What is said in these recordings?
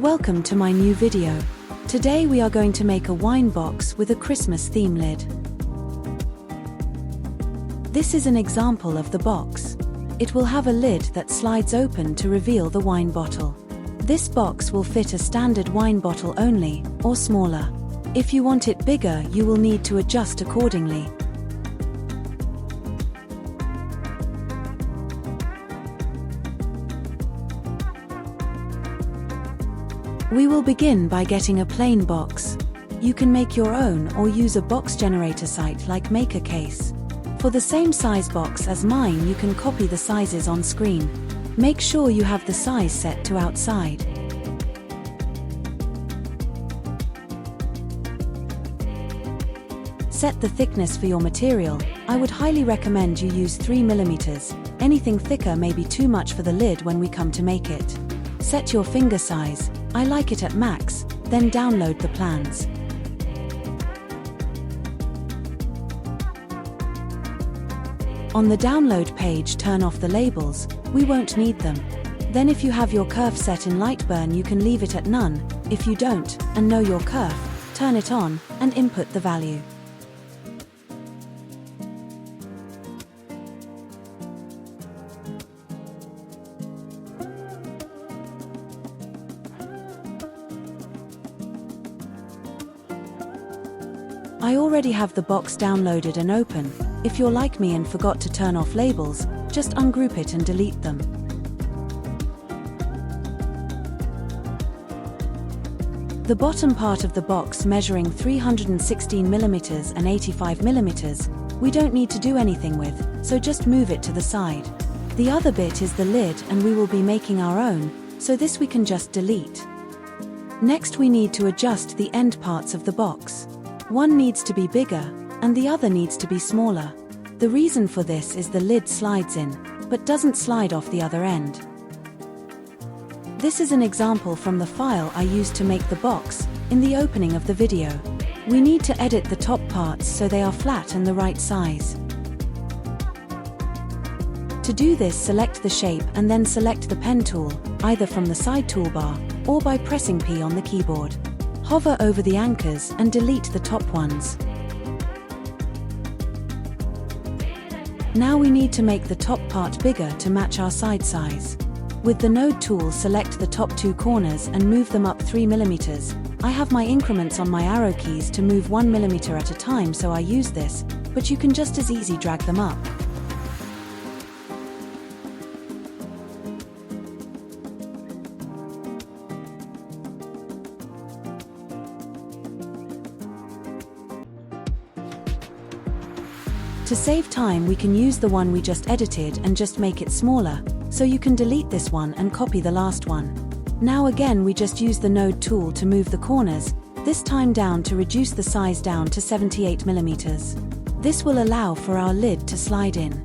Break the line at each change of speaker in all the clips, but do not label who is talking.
and welcome to my new video. Today we are going to make a wine box with a Christmas theme lid. This is an example of the box. It will have a lid that slides open to reveal the wine bottle. This box will fit a standard wine bottle only, or smaller. If you want it bigger, you will need to adjust accordingly. We will begin by getting a plain box. You can make your own or use a box generator site like MakerCase. For the same size box as mine, you can copy the sizes on screen. Make sure you have the size set to outside. Set the thickness for your material. I would highly recommend you use 3 mm. Anything thicker may be too much for the lid when we come to make it. Set your finger size. I like it at max, then download the plans. On the download page, turn off the labels, we won't need them. Then if you have your kerf set in Lightburn, you can leave it at none. If you don't, and know your kerf, turn it on, and input the value. I already have the box downloaded and open. If you're like me and forgot to turn off labels, just ungroup it and delete them. The bottom part of the box measuring 316 mm and 85 mm, we don't need to do anything with, so just move it to the side. The other bit is the lid, and we will be making our own, so this we can just delete. Next we need to adjust the end parts of the box. One needs to be bigger, and the other needs to be smaller. The reason for this is the lid slides in, but doesn't slide off the other end. This is an example from the file I used to make the box, in the opening of the video. We need to edit the top parts so they are flat and the right size. To do this, select the shape and then select the pen tool, either from the side toolbar, or by pressing P on the keyboard. Hover over the anchors and delete the top ones. Now we need to make the top part bigger to match our side size. With the node tool, select the top 2 corners and move them up 3 mm. I have my increments on my arrow keys to move 1 mm at a time, so I use this, but you can just as easy drag them up. To save time, we can use the one we just edited and just make it smaller, so you can delete this one and copy the last one. Now again we just use the node tool to move the corners, this time down to reduce the size down to 78 mm. This will allow for our lid to slide in.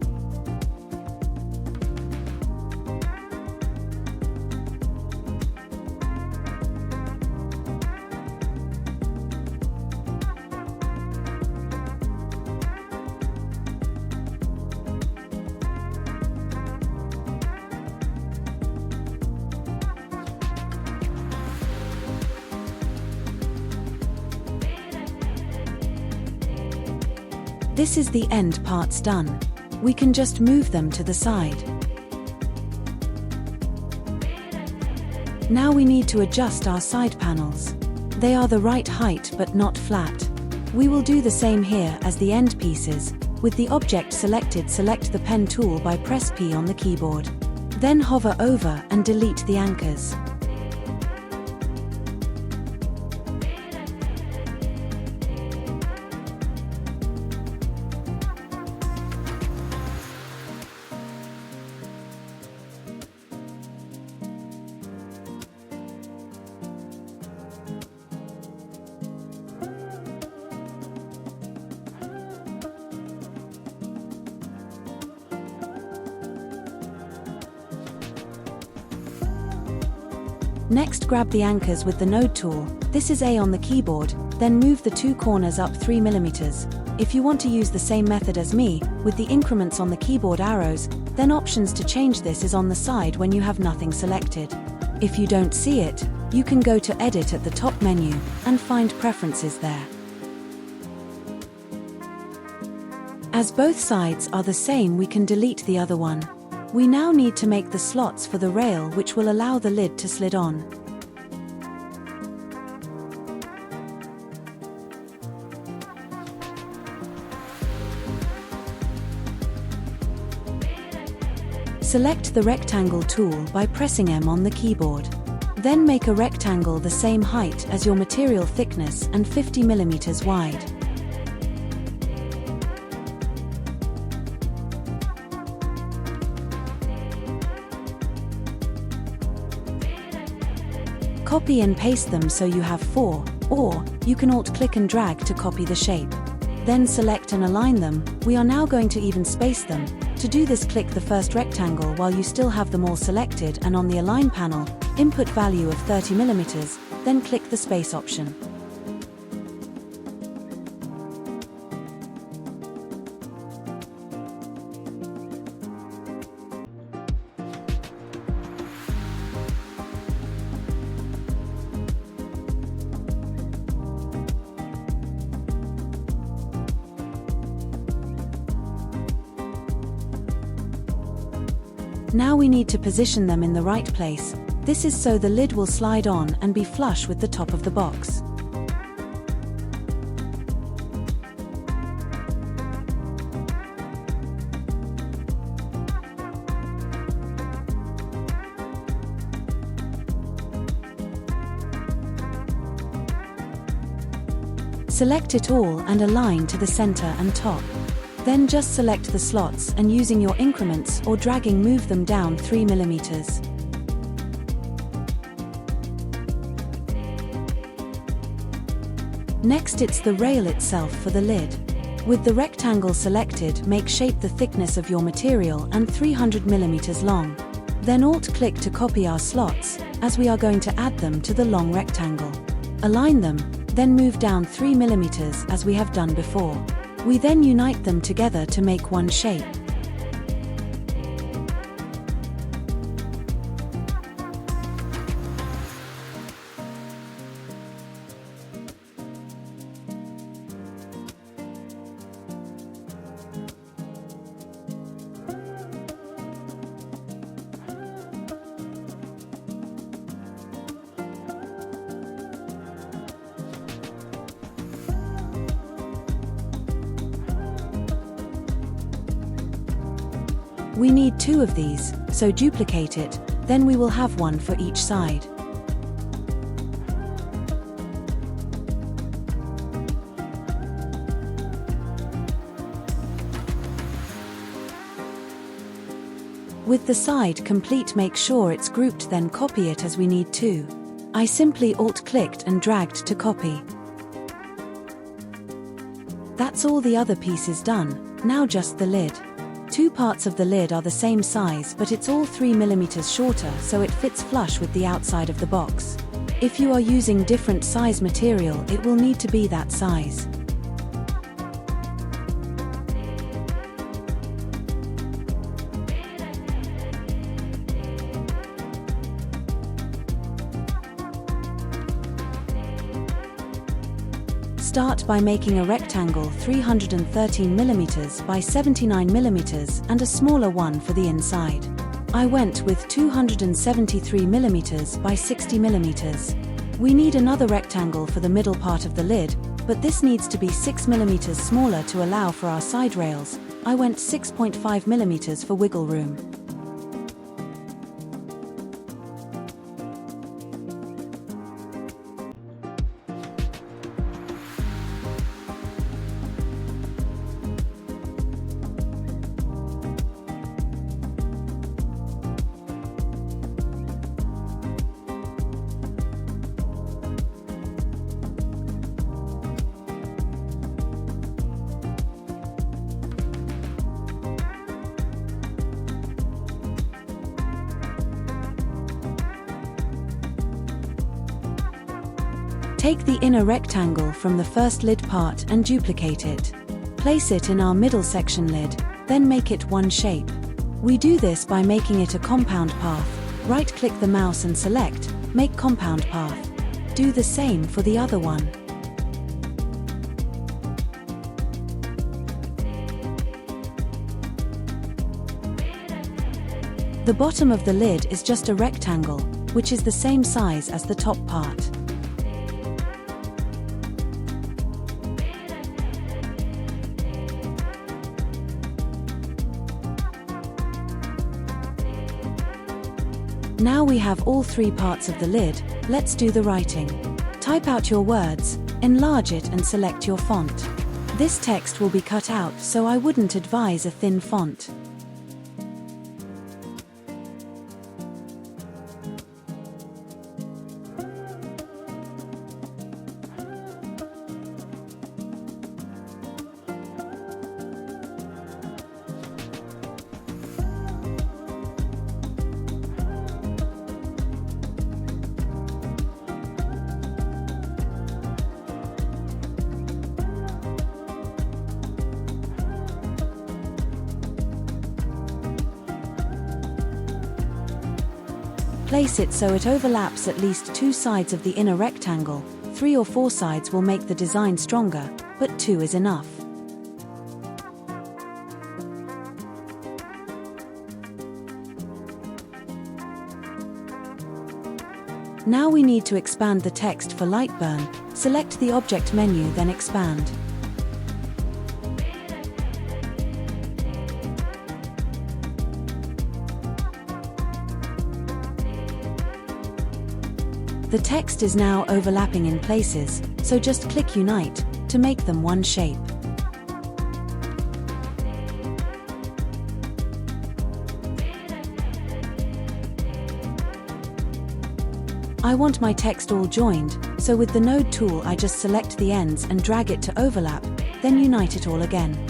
This is the end parts done. We can just move them to the side. Now we need to adjust our side panels. They are the right height but not flat. We will do the same here as the end pieces. With the object selected, select the pen tool by press P on the keyboard. Then hover over and delete the anchors. Next, grab the anchors with the node tool. This is A on the keyboard, then move the 2 corners up 3 mm. If you want to use the same method as me, with the increments on the keyboard arrows, then options to change this is on the side when you have nothing selected. If you don't see it, you can go to Edit at the top menu and find Preferences there. As both sides are the same, we can delete the other one. We now need to make the slots for the rail, which will allow the lid to slide on. Select the rectangle tool by pressing M on the keyboard. Then make a rectangle the same height as your material thickness and 50 mm wide. Copy and paste them so you have 4, or you can Alt-click and drag to copy the shape. Then select and align them. We are now going to even space them. To do this, click the first rectangle while you still have them all selected, and on the Align panel, input value of 30 mm, then click the space option. Now we need to position them in the right place. This is so the lid will slide on and be flush with the top of the box. Select it all and align to the center and top. Then just select the slots and using your increments or dragging move them down 3 mm. Next it's the rail itself for the lid. With the rectangle selected, make shape the thickness of your material and 300 mm long. Then Alt-click to copy our slots, as we are going to add them to the long rectangle. Align them, then move down 3 mm as we have done before. We then unite them together to make one shape. We need 2 of these, so duplicate it, then we will have one for each side. With the side complete, make sure it's grouped, then copy it as we need to. I simply Alt-clicked and dragged to copy. That's all the other pieces done, now just the lid. 2 parts of the lid are the same size, but it's all 3 mm shorter, so it fits flush with the outside of the box. If you are using different size material, it will need to be that size. Start by making a rectangle 313 mm by 79 mm and a smaller one for the inside. I went with 273 mm by 60 mm. We need another rectangle for the middle part of the lid, but this needs to be 6 mm smaller to allow for our side rails. I went 6.5 mm for wiggle room. Take the inner rectangle from the first lid part and duplicate it. Place it in our middle section lid, then make it one shape. We do this by making it a compound path. Right-click the mouse and select Make Compound Path. Do the same for the other one. The bottom of the lid is just a rectangle, which is the same size as the top part. Now we have all three parts of the lid. Let's do the writing. Type out your words, enlarge it and select your font. This text will be cut out, so I wouldn't advise a thin font. Place it so it overlaps at least 2 sides of the inner rectangle. 3 or 4 sides will make the design stronger, but 2 is enough. Now we need to expand the text for Lightburn. Select the object menu, then expand. The text is now overlapping in places, so just click Unite to make them one shape. I want my text all joined, so with the Node tool I just select the ends and drag it to overlap, then unite it all again.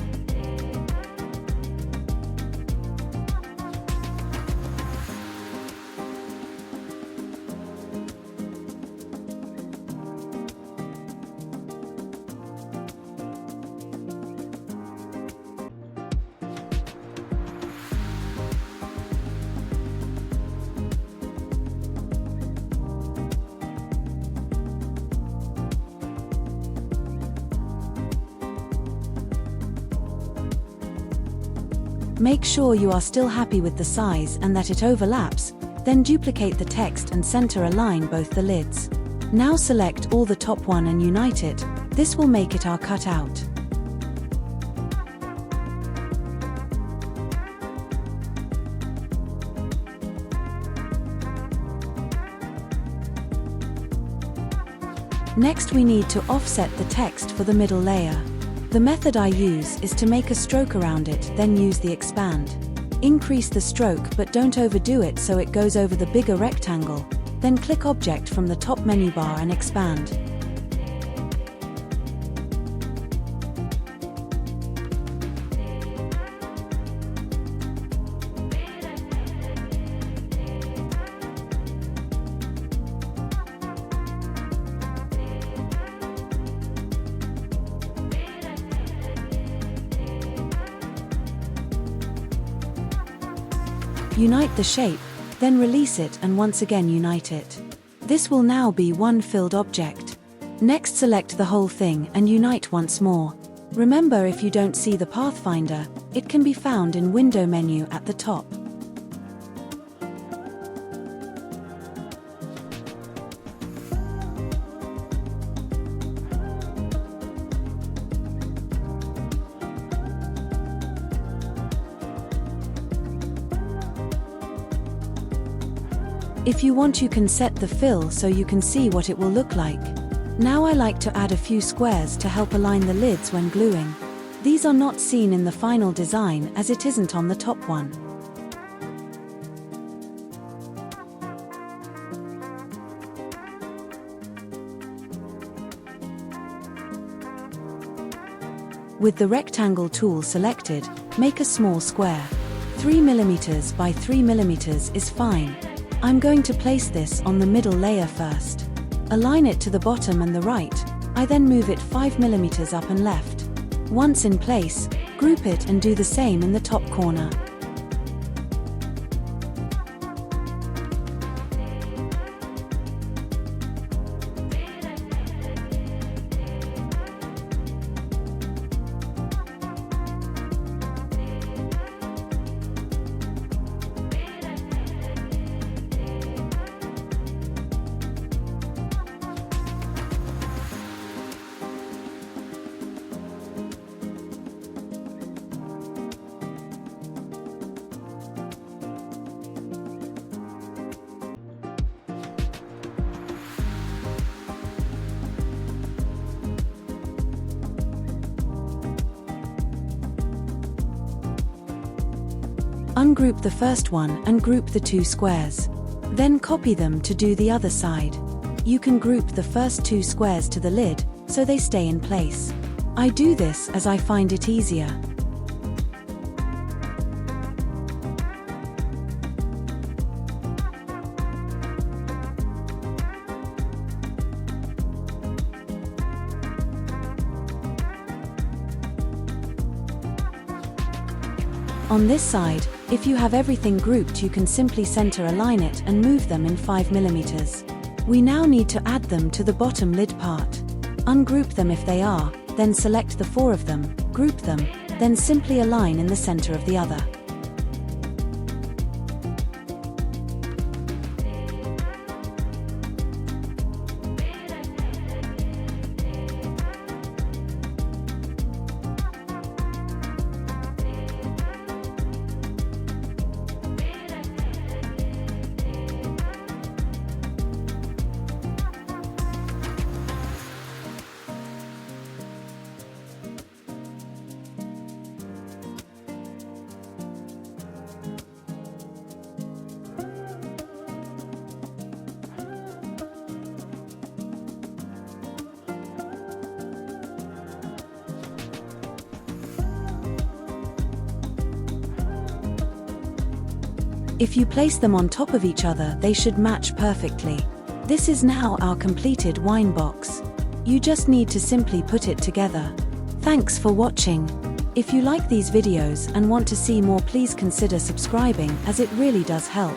Make sure you are still happy with the size and that it overlaps, then duplicate the text and center align both the lids. Now select all the top one and unite it. This will make it our cutout. Next we need to offset the text for the middle layer. The method I use is to make a stroke around it, then use the expand. Increase the stroke but don't overdo it so it goes over the bigger rectangle. Then click Object from the top menu bar and expand. Unite the shape, then release it and once again unite it. This will now be one filled object. Next select the whole thing and unite once more. Remember, if you don't see the Pathfinder, it can be found in Window menu at the top. If you want, you can set the fill so you can see what it will look like. Now I like to add a few squares to help align the lids when gluing. These are not seen in the final design as it isn't on the top one. With the rectangle tool selected, make a small square. 3 mm by 3 mm is fine. I'm going to place this on the middle layer first. Align it to the bottom and the right. I then move it 5 mm up and left. Once in place, group it and do the same in the top corner. Ungroup the first one and group the two squares. Then copy them to do the other side. You can group the first two squares to the lid, so they stay in place. I do this as I find it easier. On this side, if you have everything grouped, you can simply center align it and move them in 5 mm. We now need to add them to the bottom lid part. Ungroup them if they are, then select the 4 of them, group them, then simply align in the center of the other. If you place them on top of each other, they should match perfectly. This is now our completed wine box. You just need to simply put it together. Thanks for watching. If you like these videos and want to see more, please consider subscribing, as it really does help.